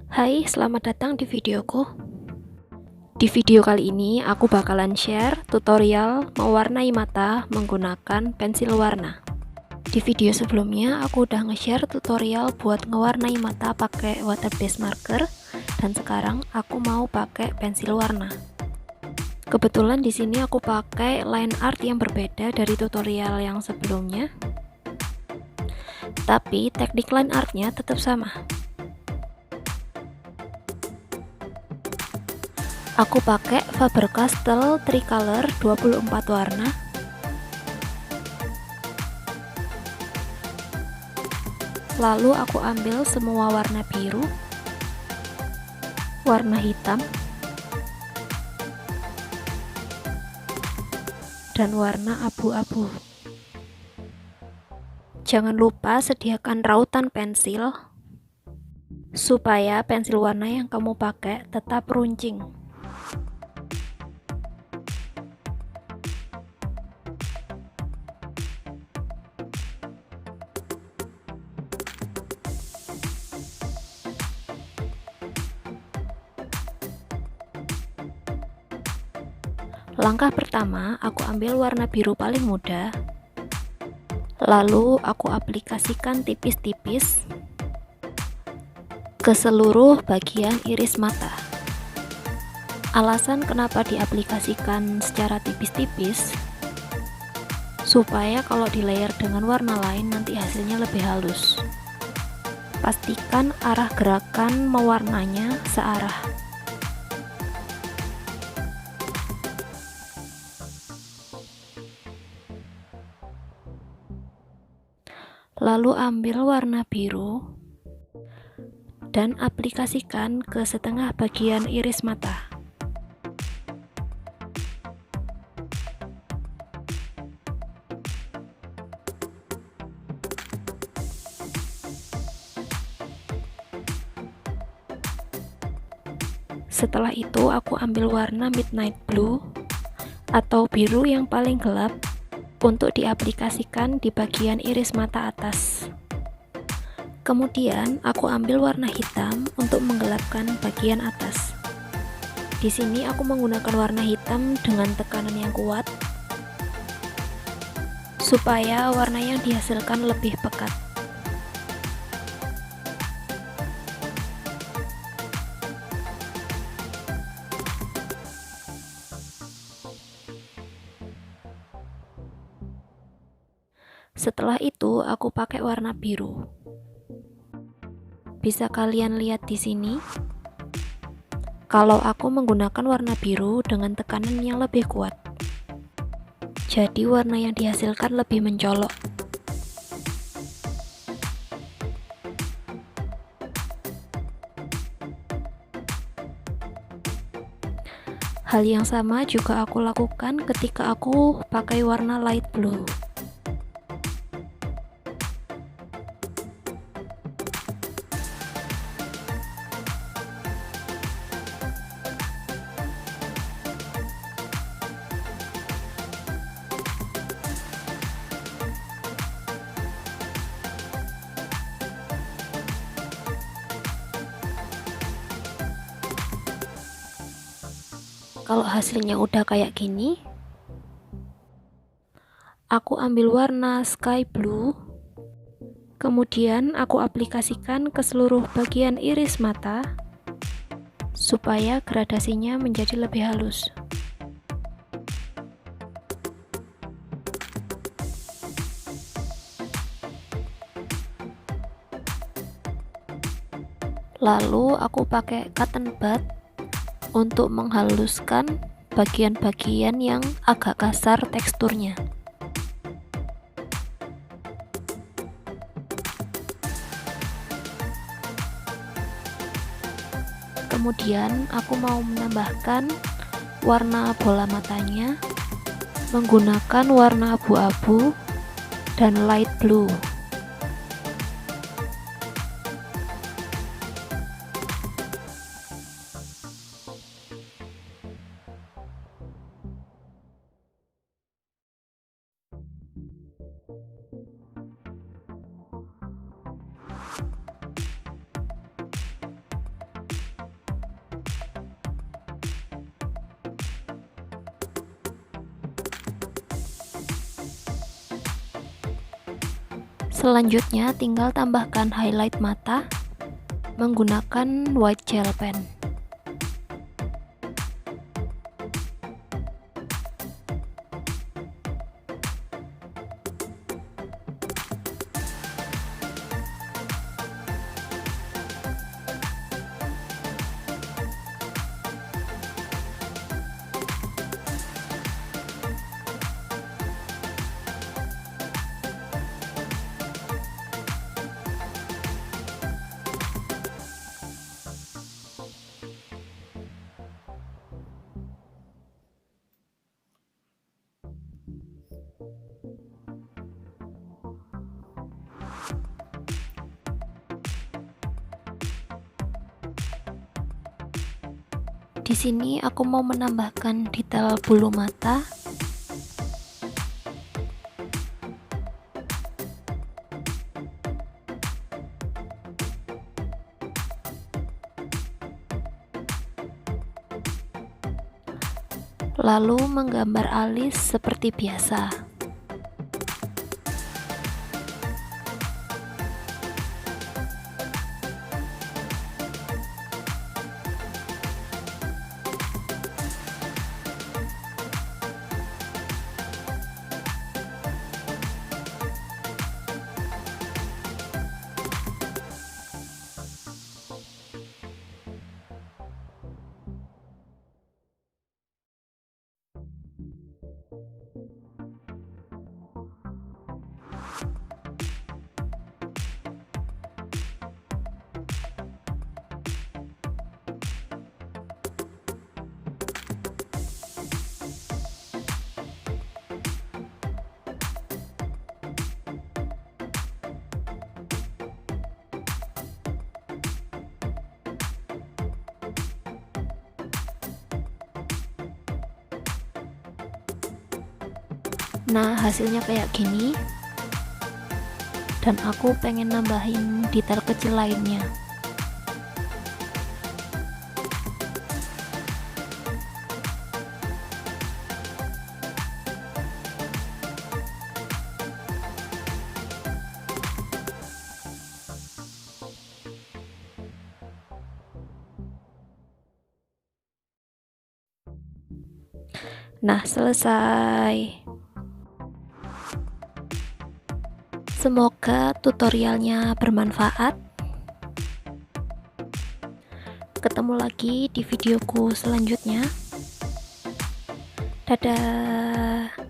Hai, selamat datang di videoku. Di video kali ini aku bakalan share tutorial mewarnai mata menggunakan pensil warna. Di video sebelumnya aku udah nge-share tutorial buat ngewarnai mata pakai water base marker, dan sekarang aku mau pakai pensil warna. Kebetulan di sini aku pakai line art yang berbeda dari tutorial yang sebelumnya, tapi teknik line artnya tetap sama. Aku pakai Faber-Castell Tricolor 24 warna. Lalu aku ambil semua warna biru, warna hitam, dan warna abu-abu. Jangan lupa sediakan rautan pensil supaya pensil warna yang kamu pakai tetap runcing. Langkah pertama, aku ambil warna biru paling muda, lalu aku aplikasikan tipis-tipis ke seluruh bagian iris mata. Alasan kenapa diaplikasikan secara tipis-tipis, supaya kalau di layer dengan warna lain nanti hasilnya lebih halus. Pastikan arah gerakan mewarnanya searah. Lalu ambil warna biru dan aplikasikan ke setengah bagian iris mata. Setelah itu aku ambil warna midnight blue atau biru yang paling gelap untuk diaplikasikan di bagian iris mata atas. Kemudian aku ambil warna hitam untuk menggelapkan bagian atas. Di sini aku menggunakan warna hitam dengan tekanan yang kuat supaya warna yang dihasilkan lebih pekat. Setelah itu aku pakai warna biru. Bisa kalian lihat di sini, kalau aku menggunakan warna biru dengan tekanan yang lebih kuat. Jadi warna yang dihasilkan lebih mencolok. Hal yang sama juga aku lakukan ketika aku pakai warna light blue. Kalau hasilnya udah kayak gini, aku ambil warna sky blue, kemudian aku aplikasikan ke seluruh bagian iris mata supaya gradasinya menjadi lebih halus. Lalu aku pakai cotton bud untuk menghaluskan bagian-bagian yang agak kasar teksturnya. Kemudian aku mau menambahkan warna bola matanya menggunakan warna abu-abu dan light blue. Selanjutnya tinggal tambahkan highlight mata menggunakan white gel pen. Di sini aku mau menambahkan detail bulu mata. Lalu menggambar alis seperti biasa. Nah, hasilnya kayak gini. Dan aku pengen nambahin detail kecil lainnya. Nah, selesai. Semoga tutorialnya bermanfaat. Ketemu lagi di videoku selanjutnya. Dadah.